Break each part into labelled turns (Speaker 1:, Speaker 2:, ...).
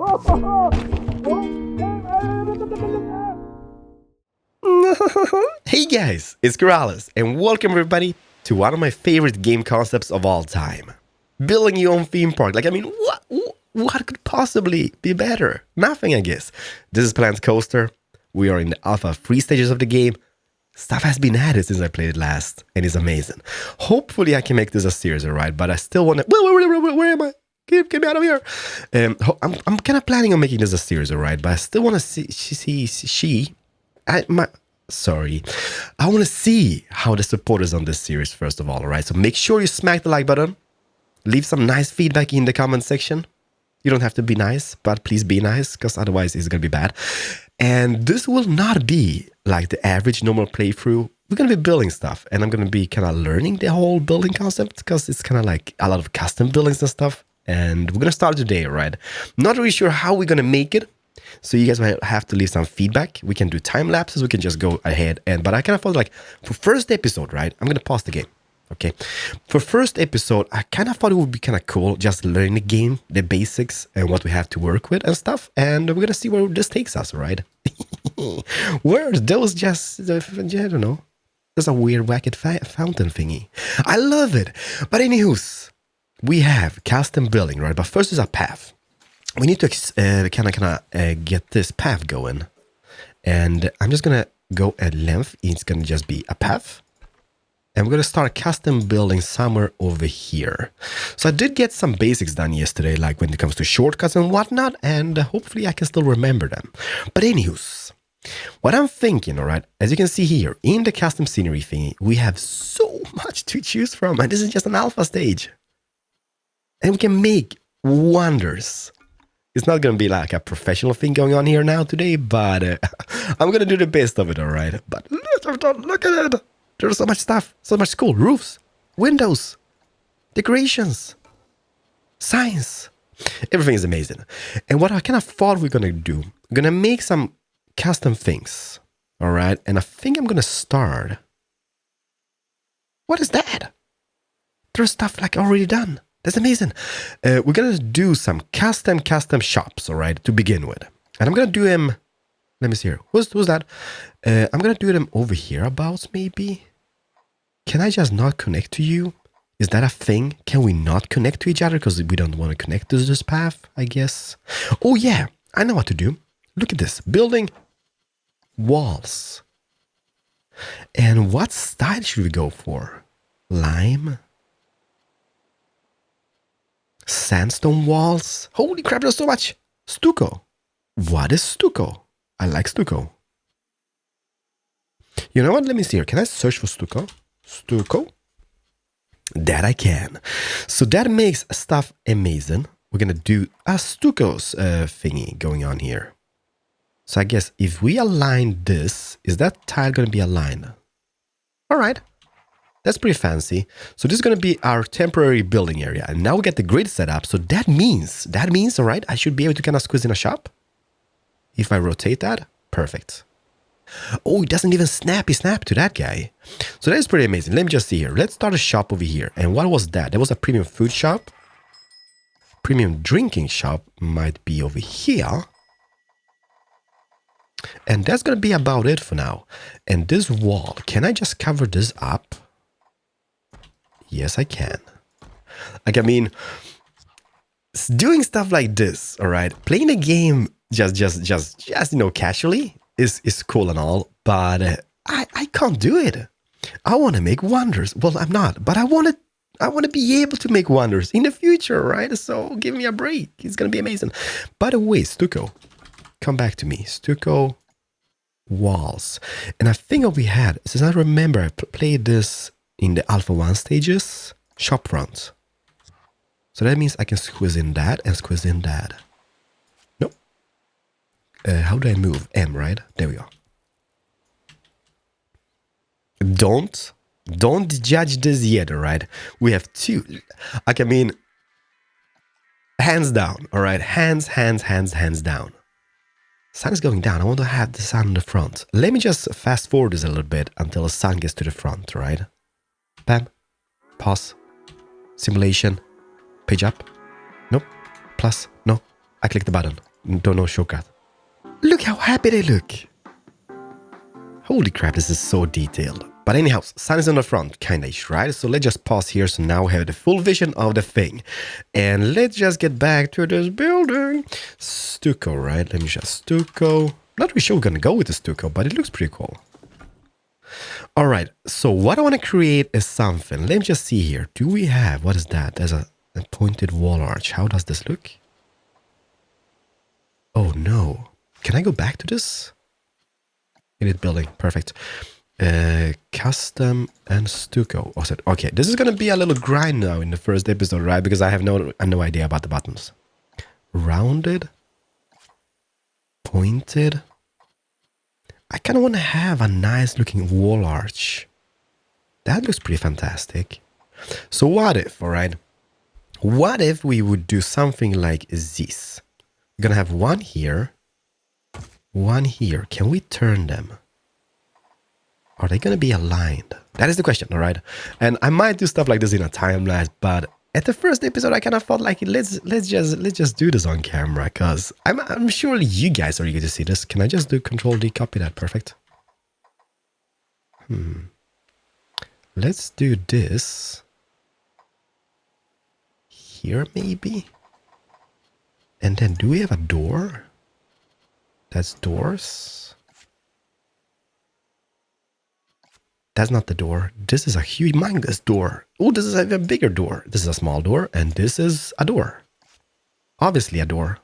Speaker 1: Hey guys, it's Keralis, and welcome everybody to one of my favorite game concepts of all time. Building your own theme park. What could possibly be better? Nothing, I guess. This is Planet Coaster. We are in the alpha 3 stages of the game. Stuff has been added since I played it last, and it's amazing. Hopefully I can make this a series, alright? But I still want to... Where am I? Get me out of here. I'm kind of planning on making this a series, alright? But I still want to I want to see how the support is on this series, first of all, alright? So make sure you smack the like button. Leave some nice feedback in the comment section. You don't have to be nice, but please be nice, because otherwise it's going to be bad. And this will not be like the average normal playthrough. We're going to be building stuff, and I'm going to be kind of learning the whole building concept, because it's kind of like a lot of custom buildings and stuff. And we're going to start today, right? Not really sure how we're going to make it. So you guys might have to leave some feedback. We can do time lapses. We can just go ahead. But I kind of thought, like, for first episode, right? I'm going to pause the game. Okay. For first episode, I kind of thought it would be kind of cool just learning the game, the basics, and what we have to work with and stuff. And we're going to see where this takes us, right? Where those just, I don't know. There's a weird wacky fountain thingy. I love it. But anywho's, we have custom building, right? But first is a path. We need to kind of get this path going. And I'm just going to go at length. It's going to just be a path. And we're going to start custom building somewhere over here. So I did get some basics done yesterday, like when it comes to shortcuts and whatnot. And hopefully I can still remember them. But anyways, what I'm thinking, all right, as you can see here, in the custom scenery thingy, we have so much to choose from. And this is just an alpha stage. And we can make wonders. It's not going to be like a professional thing going on here now today, but I'm going to do the best of it, all right? But look at it. There's so much stuff, so much cool. Roofs, windows, decorations, signs. Everything is amazing. And what I kind of thought we're going to do, we're going to make some custom things, all right? And I think I'm going to start. What is that? There's stuff like already done. That's amazing. We're going to do some custom shops, all right, to begin with. And I'm going to do them, let me see here. Who's that? I'm going to do them over here about maybe. Can I just not connect to you? Is that a thing? Can we not connect to each other because we don't want to connect to this path, I guess? Oh, yeah, I know what to do. Look at this. Building walls. And what style should we go for? Lime? Sandstone walls. Holy crap, there's so much. Stucco. What is stucco? I like stucco. You know what? Let me see here. Can I search for stucco? Stucco? That I can. So that makes stuff amazing. We're going to do a stucco's thingy going on here. So I guess if we align this, is that tile going to be aligned? All right. That's pretty fancy. So this is going to be our temporary building area. And now we get the grid set up. So that means, all right, I should be able to kind of squeeze in a shop. If I rotate that, perfect. Oh, it doesn't even snap to that guy. So that is pretty amazing. Let me just see here. Let's start a shop over here. And what was that? There was a premium food shop. Premium drinking shop might be over here. And that's going to be about it for now. And this wall, can I just cover this up? Yes, I can. Like, I mean, doing stuff like this, all right, playing a game just you know, casually is cool and all, but I can't do it. I want to make wonders. Well, I'm not, but I want to be able to make wonders in the future, right? So give me a break. It's going to be amazing. By the way, stucco, come back to me. Stucco walls. And I think what we had, since I remember I played this in the alpha 1 stages, shop front. So that means I can squeeze in that and squeeze in that. Nope. How do I move? M, right? There we go. Don't judge this yet, all right? We have two. Like, I mean, hands down, all right? Hands down. Sun is going down. I want to have the sun in the front. Let me just fast forward this a little bit until the sun gets to the front, right? Bam. Pause. Simulation. Page up. Nope. Plus. No. I click the button. Don't know shortcut. Look how happy they look. Holy crap, this is so detailed. But anyhow, sun is on the front, kinda-ish, right? So let's just pause here. So now we have the full vision of the thing. And let's just get back to this building. Stucco, right? Let me just stucco. Not really sure we're gonna go with the stucco, but it looks pretty cool. All right, so what I want to create is something. Let me just see here. Do we have, what is that? There's a pointed wall arch. How does this look? Oh no. Can I go back to this? Edit building, perfect. Custom and stucco. Okay, this is gonna be a little grind now in the first episode, right? Because I have no idea about the buttons. Rounded, pointed. I kind of want to have a nice looking wall arch. That looks pretty fantastic. So what if, all right? What if we would do something like this? We're gonna have one here, one here. Can we turn them? Are they gonna be aligned? That is the question, all right? And I might do stuff like this in a time lapse, but at the first episode, I kind of felt like let's just do this on camera, because I'm sure you guys are eager to see this. Can I just do Control D, copy that? Perfect. Let's do this here, maybe. And then, do we have a door? That's doors. That's not the door. This is a humongous door. Oh, this is a even bigger door. This is a small door, and this is a door. Obviously a door.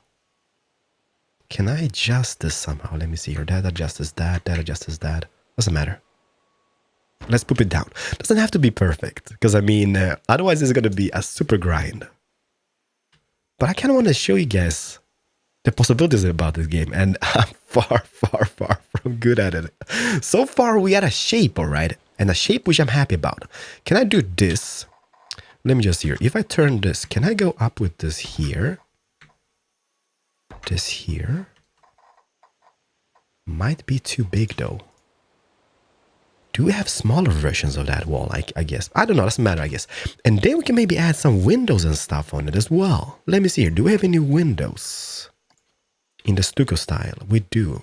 Speaker 1: Can I adjust this somehow? Let me see here. That adjusts that. That adjusts that. Doesn't matter. Let's put it down. Doesn't have to be perfect, because I mean, otherwise it's going to be a super grind. But I kind of want to show you guys the possibilities about this game, and I'm far from good at it. So far, we had a shape, all right, and a shape which I'm happy about. Can I do this? Let me just see here. If I turn this, can I go up with this here? This here? Might be too big, though. Do we have smaller versions of that wall, I guess? I don't know, doesn't matter, I guess. And then we can maybe add some windows and stuff on it as well. Let me see here. Do we have any windows? In the stucco style, we do.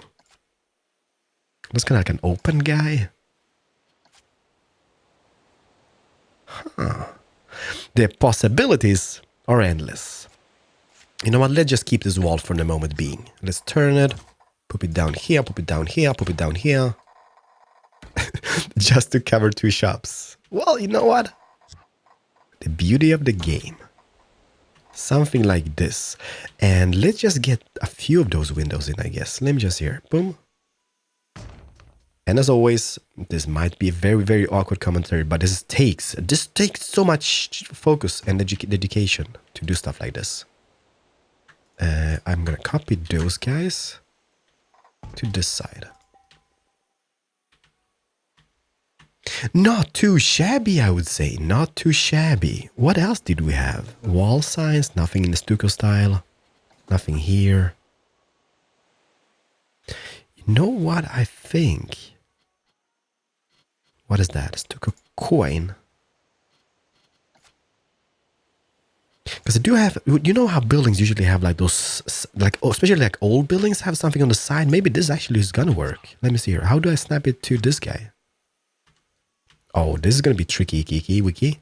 Speaker 1: Looks kind of like an open guy. Huh. The possibilities are endless. You know what? Let's just keep this wall for the moment being. Let's turn it. Put it down here, put it down here, put it down here. Just to cover two shops. Well, you know what? The beauty of the game. Something like this. And let's just get a few of those windows in, I guess. Let me just here. Boom. And as always, this might be a very awkward commentary, but this takes so much focus and dedication to do stuff like this. I'm gonna copy those guys to this side. Not too shabby, I would say. Not too shabby. What else did we have? Wall signs, nothing in the stucco style. Nothing here. You know what I think? What is that? Stucco coin. Because I do have, you know how buildings usually have like those, like, especially like old buildings have something on the side. Maybe this actually is gonna work. Let me see here. How do I snap it to this guy? Oh, this is going to be tricky, Kiki, Wiki.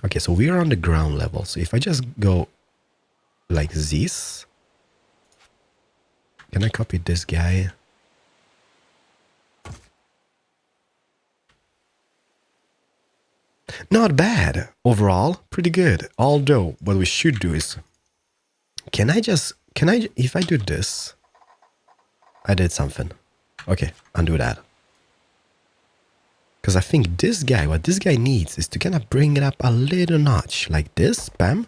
Speaker 1: Okay, so we are on the ground level. So if I just go like this, can I copy this guy? Not bad. Overall, pretty good. Although, what we should do is, if I do this, I did something. Okay, undo that. Because I think this guy, what this guy needs is to kind of bring it up a little notch. Like this, bam.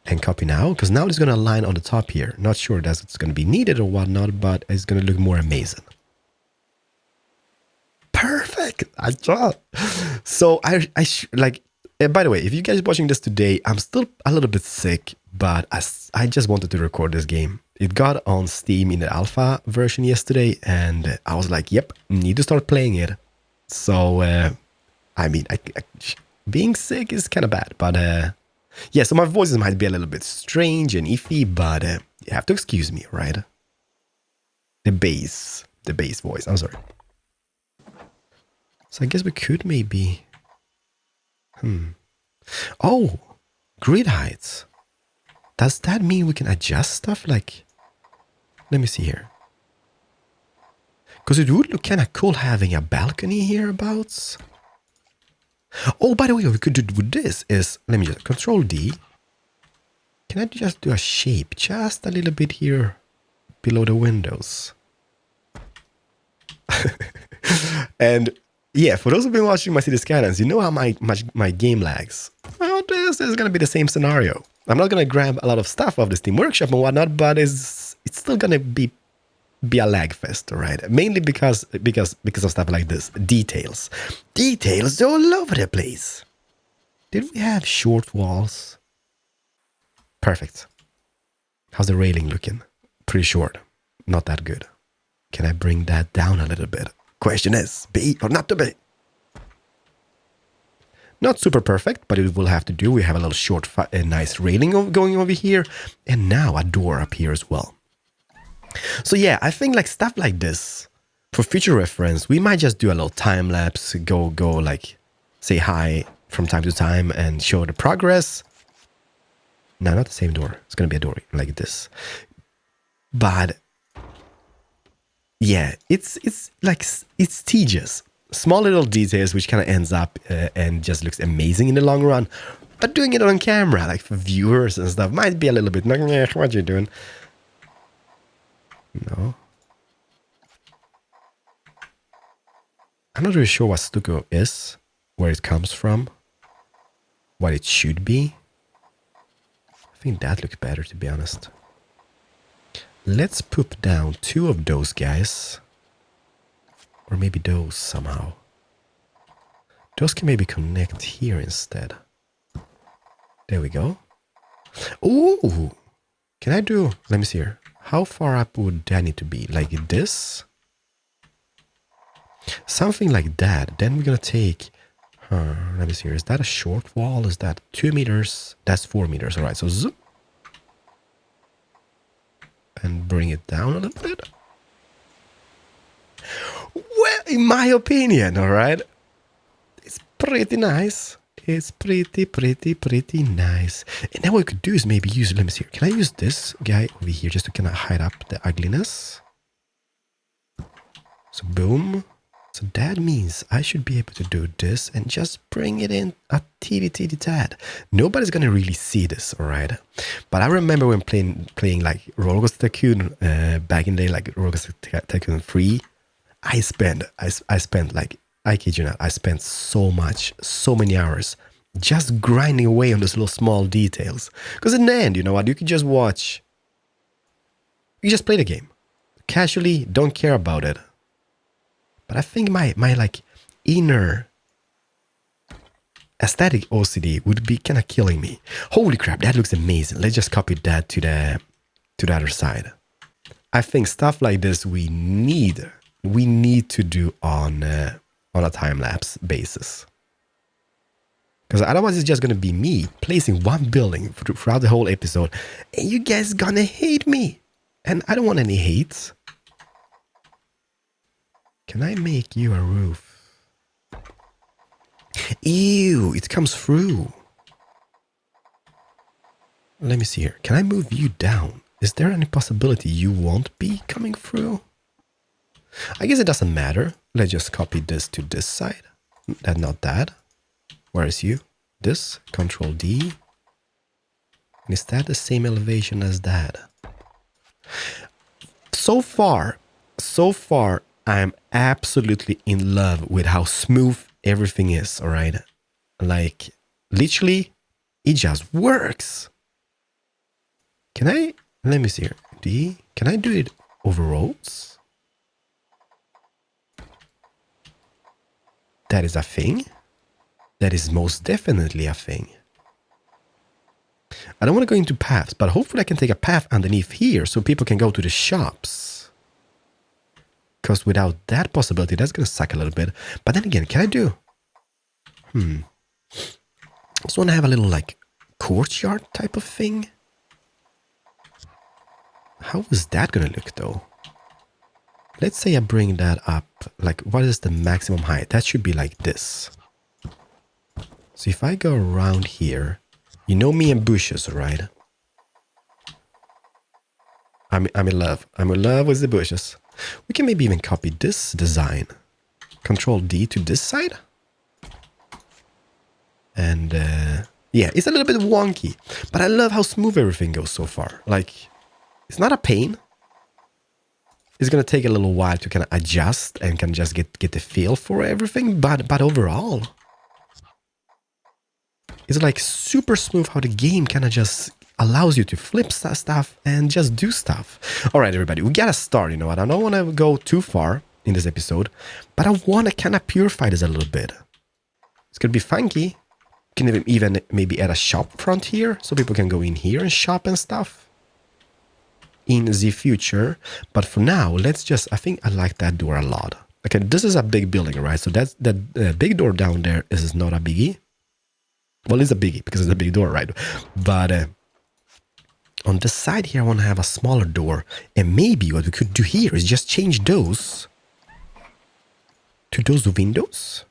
Speaker 1: And copy now. Because now it's going to align on the top here. Not sure that it's going to be needed or whatnot, but it's going to look more amazing. Perfect. I thought. So by the way, if you guys are watching this today, I'm still a little bit sick, but I just wanted to record this game. It got on Steam in the alpha version yesterday, and I was like, yep, need to start playing it. So, I mean, being sick is kind of bad, but Yeah, so my voices might be a little bit strange and iffy, but you have to excuse me, right? The bass voice, I'm sorry. So I guess we could maybe... Oh, grid heights. Does that mean we can adjust stuff? Like, let me see here. Because it would look kind of cool having a balcony hereabouts. Oh, by the way, what we could do with this is, let me just Control D. Can I just do a shape just a little bit here below the windows? And yeah, for those who've been watching my City Skylines, you know how my game lags. Well, this is going to be the same scenario. I'm not going to grab a lot of stuff off the Steam Workshop and whatnot, but it's still going to be a lag fest, right? Mainly because of stuff like this. Details all over the place. Did we have short walls? Perfect. How's the railing looking? Pretty short. Not that good. Can I bring that down a little bit? Question is, be or not to be? Not super perfect, but it will have to do. We have a little short, nice railing going over here, and now a door up here as well. So yeah, I think like stuff like this, for future reference, we might just do a little time lapse, go like say hi from time to time and show the progress. No, not the same door. It's gonna be a door like this. But yeah, it's tedious. Small little details which kind of ends up and just looks amazing in the long run. But doing it on camera, like for viewers and stuff, might be a little bit like, what you doing? No. I'm not really sure what stucco is, where it comes from, what it should be. I think that looks better, to be honest. Let's put down 2 of those guys. Or maybe those somehow. Those can maybe connect here instead. There we go. Ooh! Can I do... Let me see here. How far up would that need to be? Like this? Something like that. Then we're gonna take... let me see here. Is that a short wall? Is that 2 meters? That's 4 meters. Alright, so zoom. And bring it down a little bit. Well, in my opinion, alright, it's pretty nice. It's pretty nice. And then what we could do is maybe use, let me see here. Can I use this guy over here just to kind of hide up the ugliness? So boom. So that means I should be able to do this and just bring it in a teeny tad. Nobody's gonna really see this, alright? But I remember when playing like Roller Coaster Tycoon back in the day, like Roller Coaster Tycoon 3. I spent like, I kid you not, I spent so many hours just grinding away on those little small details. Because in the end, you know what, you can just watch, you just play the game. Casually, don't care about it. But I think my like inner aesthetic OCD would be kind of killing me. Holy crap, that looks amazing. Let's just copy that to the other side. I think stuff like this we need to do on a time-lapse basis. Because otherwise it's just going to be me placing one building throughout the whole episode. And you guys gonna hate me. And I don't want any hate. Can I make you a roof? Ew, it comes through. Let me see here. Can I move you down? Is there any possibility you won't be coming through? I guess it doesn't matter. Let's just copy this to this side. Not that. Where is you? This. Control D. And is that the same elevation as that? So far, I'm absolutely in love with how smooth everything is, alright? Like, literally, it just works. Can I, let me see here. D, can I do it over roads? That is a thing. That is most definitely a thing. I don't want to go into paths, but hopefully I can take a path underneath here so people can go to the shops. Because without that possibility, that's going to suck a little bit. But then again, can I do... I just want to have a little, like, courtyard type of thing. How is that gonna look though? Let's say I bring that up. Like, what is the maximum height? That should be like this. So if I go around here, you know me and bushes, right? I'm in love. I'm in love with the bushes. We can maybe even copy this design. Control D to this side. And yeah, it's a little bit wonky, but I love how smooth everything goes so far. Like, it's not a pain. It's gonna take a little while to kind of adjust and can just get the feel for everything, but overall, it's like super smooth how the game kind of just allows you to flip stuff and just do stuff. All right, everybody, we gotta start. You know what? I don't want to go too far in this episode, but I want to kind of purify this a little bit. It's gonna be funky. Can even maybe add a shop front here so people can go in here and shop and stuff in the future. But for now, let's just, I think I like that door a lot. Okay, this is a big building, right? So that's the big door down there is not a biggie. Well, it's a biggie because it's a big door, right? But on the side here, I want to have a smaller door. And maybe what we could do here is just change those to those windows.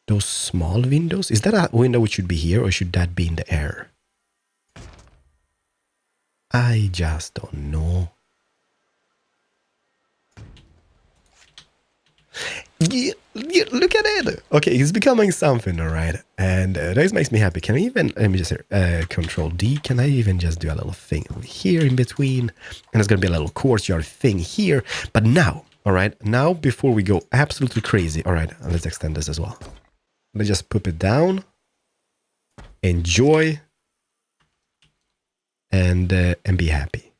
Speaker 1: Those small windows. Is that a window which should be here or should that be in the air? I just don't know. Yeah, look at it. Okay, it's becoming something, all right. And that makes me happy. Can I even, let me just Control D. Can I even just do a little thing over here in between? And it's going to be a little courtyard thing here. But now, all right, now before we go absolutely crazy, all right, let's extend this as well. Let's just put it down. Enjoy. And be happy.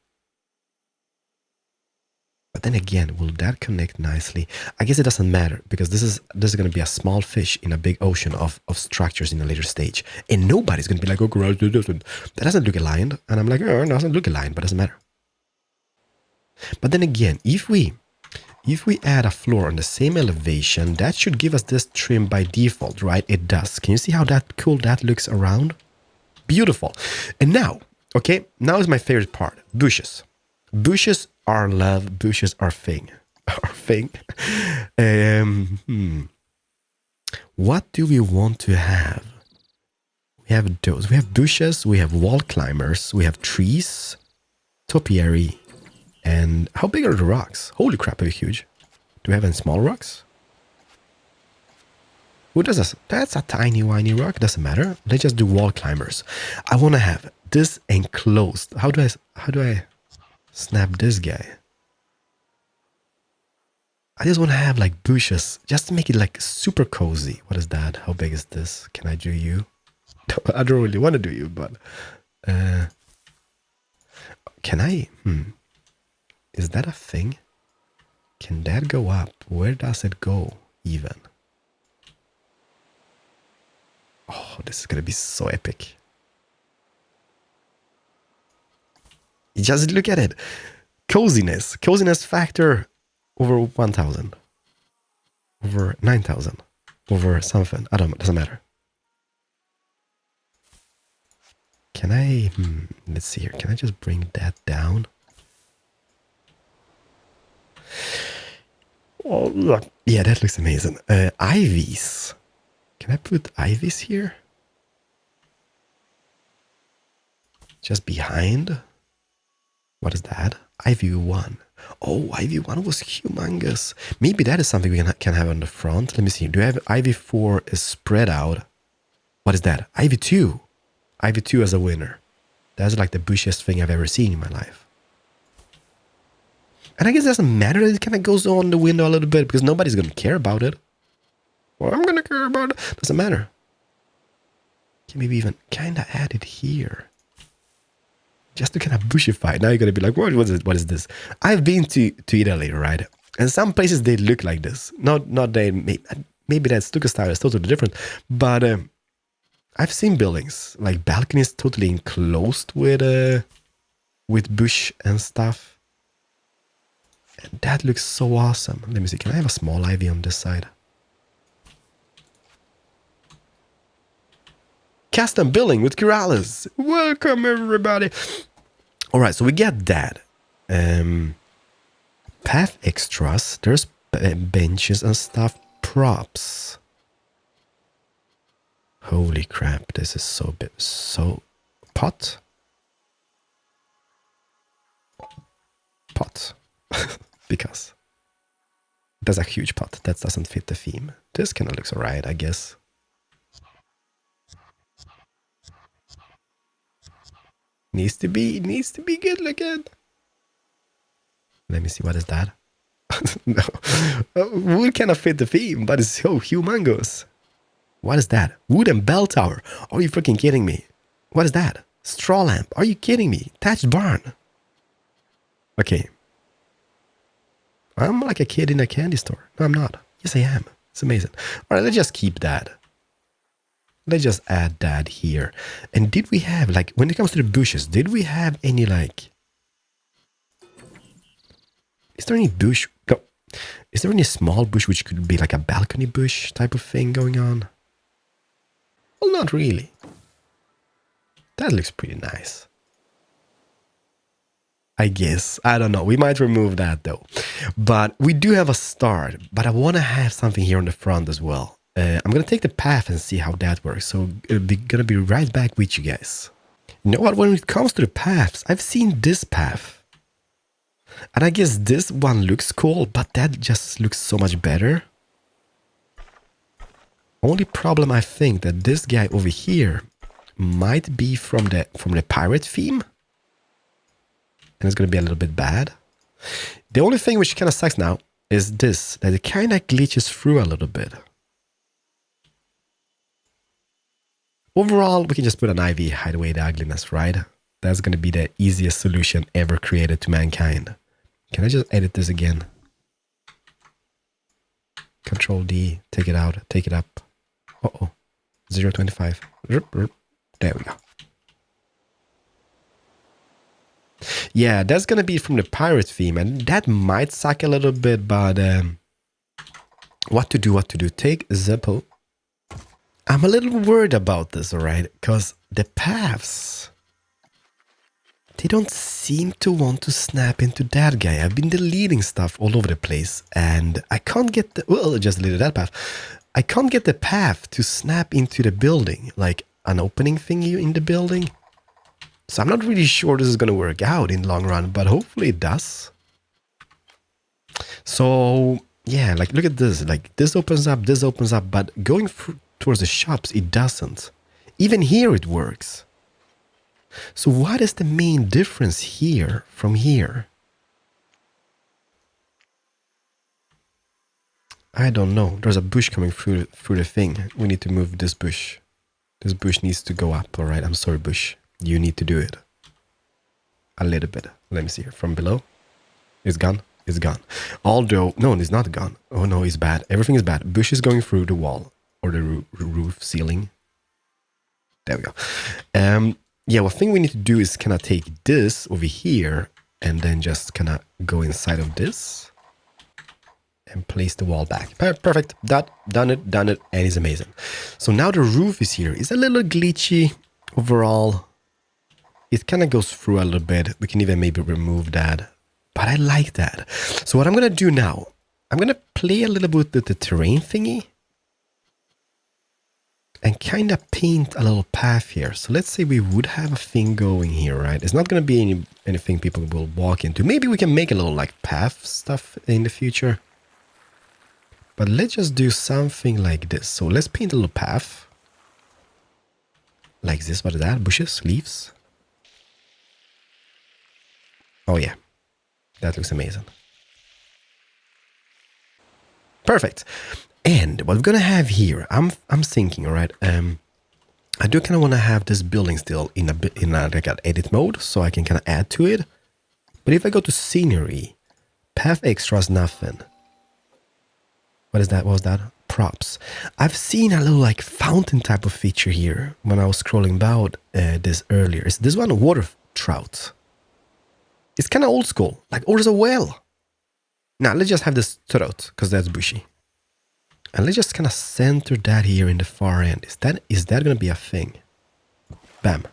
Speaker 1: But then again, will that connect nicely? I guess it doesn't matter because this is going to be a small fish in a big ocean of structures in a later stage. And nobody's going to be like, oh, that doesn't look aligned. And I'm like, oh, it doesn't look aligned, but it doesn't matter. But then again, if we add a floor on the same elevation, that should give us this trim by default, right? It does. Can you see how cool that looks around? Beautiful. And now, okay, now is my favorite part. Bushes. Bushes are love. Bushes are thing. Our thing. What do we want to have? We have those. We have bushes. We have wall climbers. We have trees. Topiary. And how big are the rocks? Holy crap, they're huge. Do we have any small rocks? Who does this? That's a tiny, whiny rock. Doesn't matter. Let's just do wall climbers. I want to have this enclosed. How do I snap this guy? I just want to have like bushes, just to make it like super cozy. What is that? How big is this? Can I do you? I don't really want to do you, but can I? Is that a thing? Can that go up? Where does it go even? Oh, this is going to be so epic. Just look at it. Coziness. Coziness factor over 1,000. Over 9,000. Over something. I don't know. Doesn't matter. Can I... let's see here. Can I just bring that down? Oh, look. Yeah, that looks amazing. Ivies. Can I put ivies here? Just behind? What is that? Ivy1. Oh, Ivy1 was humongous. Maybe that is something we can have on the front. Let me see. Do I have Ivy4 is spread out? What is that? Ivy2. Ivy2 as a winner. That's like the bushiest thing I've ever seen in my life. And I guess it doesn't matter that it kind of goes on the window a little bit because nobody's going to care about it. Well, I'm going to care about it. Doesn't matter. Can maybe even kind of add it here. Just to kind of bushify. Now you're going to be like, what is this? I've been to Italy, right? And some places they look like this. Not they, maybe that stucco style is totally different. But I've seen buildings, like balconies totally enclosed with bush and stuff. And that looks so awesome. Let me see. Can I have a small ivy on this side? custom building with Keralis. Welcome everybody. All right, so we get that. Path extras. There's benches and stuff. Props. Holy crap! This is so big. So pot. Because there's a huge pot that doesn't fit the theme. This kind of looks alright, I guess. Needs to be good looking. Let me see, what is that? No, wood cannot fit the theme, but it's so humongous. What is that? Wooden bell tower. Are you freaking kidding me? What is that? Straw lamp. Are you kidding me? Thatched barn. Okay. I'm like a kid in a candy store. No, I'm not. Yes, I am. It's amazing. All right, let's just keep that. Let's just add that here. And did we have, like, when it comes to the bushes, did we have any, like... Is there any bush? No. Is there any small bush which could be like a balcony bush type of thing going on? Well, not really. That looks pretty nice. I guess. I don't know. We might remove that though. But we do have a start. But I want to have something here on the front as well. I'm going to take the path and see how that works. So I'm going to be right back with you guys. You know what? When it comes to the paths, I've seen this path. And I guess this one looks cool, but that just looks so much better. Only problem I think that this guy over here might be from the pirate theme. And it's going to be a little bit bad. The only thing which kind of sucks now is this, that it kind of glitches through a little bit. Overall, we can just put an ivy, hide away the ugliness, right? That's going to be the easiest solution ever created to mankind. Can I just edit this again? Control D, take it out, take it up. Uh-oh, 0.25. There we go. Yeah, that's gonna be from the pirate theme, and that might suck a little bit, but what to do? Take Zeppo. I'm a little worried about this, alright? Because the paths, they don't seem to want to snap into that guy. I've been deleting stuff all over the place, and I can't get the... Well, I just deleted that path. I can't get the path to snap into the building, like an opening thingy in the building. So I'm not really sure this is going to work out in the long run, but hopefully it does. So, yeah, like look at this. Like this opens up, but going towards the shops, it doesn't. Even here it works. So what is the main difference here from here? I don't know. There's a bush coming through the thing. We need to move this bush. This bush needs to go up, all right? I'm sorry, bush. You need to do it. A little bit. Let me see here. From below. It's gone. It's gone. Although, no, it's not gone. Oh no, it's bad. Everything is bad. Bush is going through the wall. Or the roof ceiling. There we go. Yeah, one thing we need to do is kind of take this over here. And then just kind of go inside of this. And place the wall back. Perfect. Done it. And it's amazing. So now the roof is here. It's a little glitchy overall. It kind of goes through a little bit. We can even maybe remove that. But I like that. So what I'm going to do now, I'm going to play a little bit with the terrain thingy. And kind of paint a little path here. So let's say we would have a thing going here, right? It's not going to be anything people will walk into. Maybe we can make a little like path stuff in the future. But let's just do something like this. So let's paint a little path. Like this. What is that? Bushes? Leaves? Oh yeah, that looks amazing. Perfect. And what we're gonna have here, I'm thinking, all right. I do kind of want to have this building still in like an edit mode, so I can kind of add to it. But if I go to scenery, path extras, nothing. What is that? What was that? Props. I've seen a little like fountain type of feature here when I was scrolling about this earlier. Is this one a water trout? It's kind of old school, like, or there's a well. Now, let's just have this trout, because that's bushy. And let's just kind of center that here in the far end. Is that going to be a thing? Bam.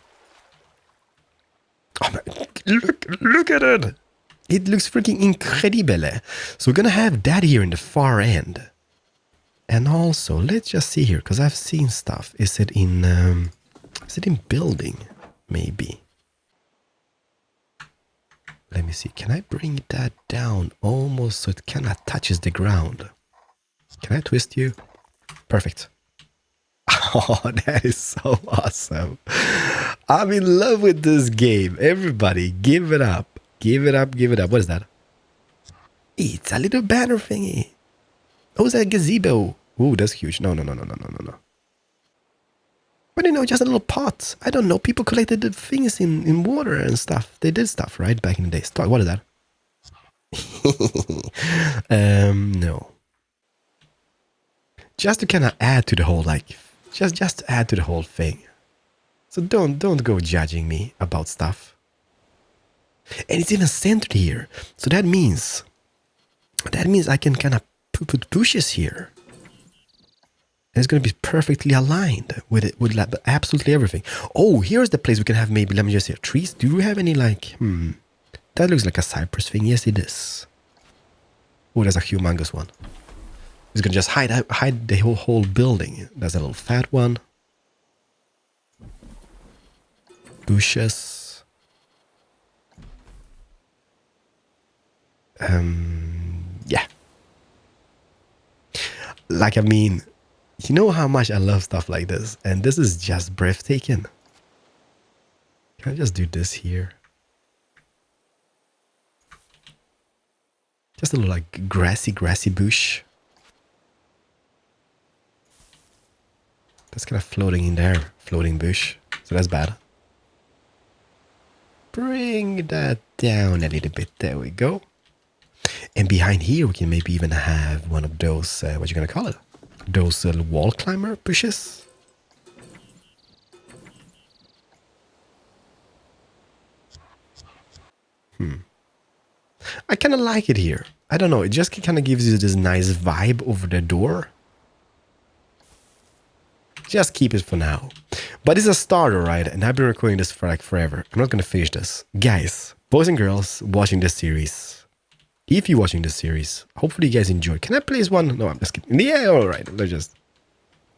Speaker 1: Oh my, look at it. It looks freaking incredible. So we're gonna have that here in the far end. And also, let's just see here, because I've seen stuff. Is it in building? Maybe. Let me see. Can I bring that down almost so it kind of touches the ground? Can I twist you? Perfect. Oh, that is so awesome. I'm in love with this game. Everybody, give it up. Give it up, give it up. What is that? It's a little banner thingy. Oh, it's a gazebo. Ooh, that's huge. No. But you know, just a little pot. I don't know. People collected the things in water and stuff. They did stuff, right? Back in the days. What is that? No. Just to kind of add to the whole, like, just to add to the whole thing. So don't go judging me about stuff. And it's even centered here. So that means I can kind of put bushes here. And it's going to be perfectly aligned with it, with like absolutely everything. Oh, here's the place we can have maybe, let me just see, trees. Do we have any like, that looks like a cypress thing. Yes, it is. Oh, there's a humongous one. It's going to just hide the whole building. There's a little fat one. Bushes. Yeah. Like, I mean, you know how much I love stuff like this, and this is just breathtaking. Can I just do this here? Just a little like grassy bush. That's kind of floating in there, floating bush. So that's bad. Bring that down a little bit. There we go. And behind here, we can maybe even have one of those, what you gonna call it? Those wall climber bushes. I kind of like it here. I don't know. It just kind of gives you this nice vibe over the door. Just keep it for now. But it's a starter, right? And I've been recording this for like forever. I'm not going to finish this. Guys, boys and girls watching this series. If you're watching this series, hopefully you guys enjoy. Can I place one? No, I'm just kidding. Yeah, all right. Let's just...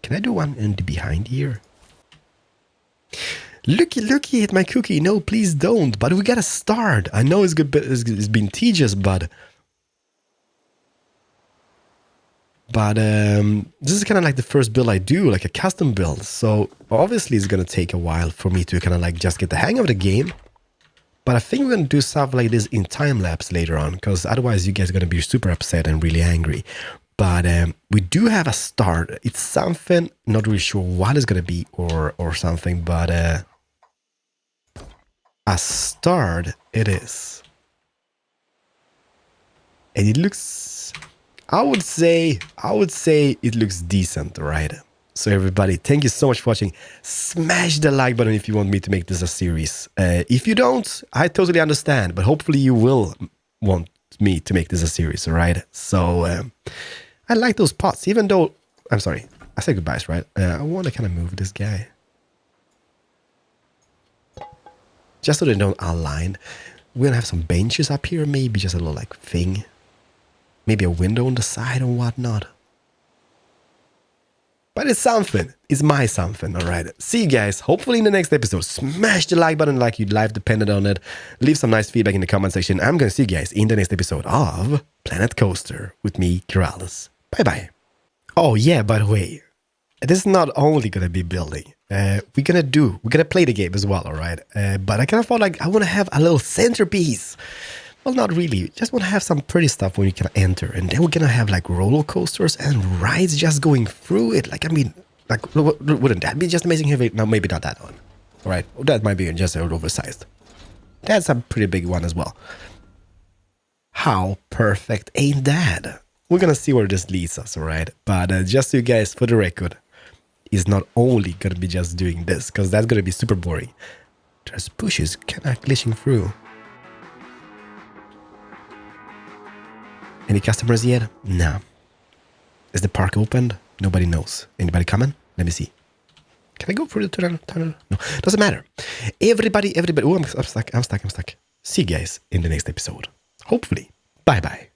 Speaker 1: Can I do one in the behind here? Looky at my cookie. No, please don't. But we gotta start. I know it's good. It's been tedious, but this is kind of like the first build I do, like a custom build. So obviously it's gonna take a while for me to kind of like just get the hang of the game. But I think we're gonna do stuff like this in time lapse later on, because otherwise you guys are gonna be super upset and really angry. But we do have a start. It's something, not really sure what it's gonna be or something, but a start it is. And it looks, I would say it looks decent, right? So everybody, thank you so much for watching. Smash the like button if you want me to make this a series. If you don't, I totally understand, but hopefully you will want me to make this a series, all right? So I like those pots, even though, I'm sorry, I said goodbyes, right? I want to kind of move this guy. Just so they don't align. We're going to have some benches up here, maybe just a little like thing. Maybe a window on the side or whatnot. But it's something. It's my something, alright? See you guys, hopefully in the next episode. Smash the like button like your life depended on it. Leave some nice feedback in the comment section. I'm going to see you guys in the next episode of Planet Coaster with me, Keralis. Bye-bye. Oh yeah, by the way, this is not only going to be building. We're going to play the game as well, alright? But I kind of felt like I want to have a little centerpiece. Well, not really. Just want to have some pretty stuff when you can enter. And then we're going to have like roller coasters and rides just going through it. Like, I mean, like, wouldn't that be just amazing? No, maybe not that one. All right. That might be just a little oversized. That's a pretty big one as well. How perfect ain't that? We're going to see where this leads us, all right? But just so you guys, for the record, is not only going to be just doing this, because that's going to be super boring. There's bushes kind of glitching through. Any customers yet? Nah. Is the park opened? Nobody knows. Anybody coming? Let me see. Can I go through the tunnel? No, doesn't matter. Everybody. Oh, I'm stuck. See you guys in the next episode. Hopefully. Bye-bye.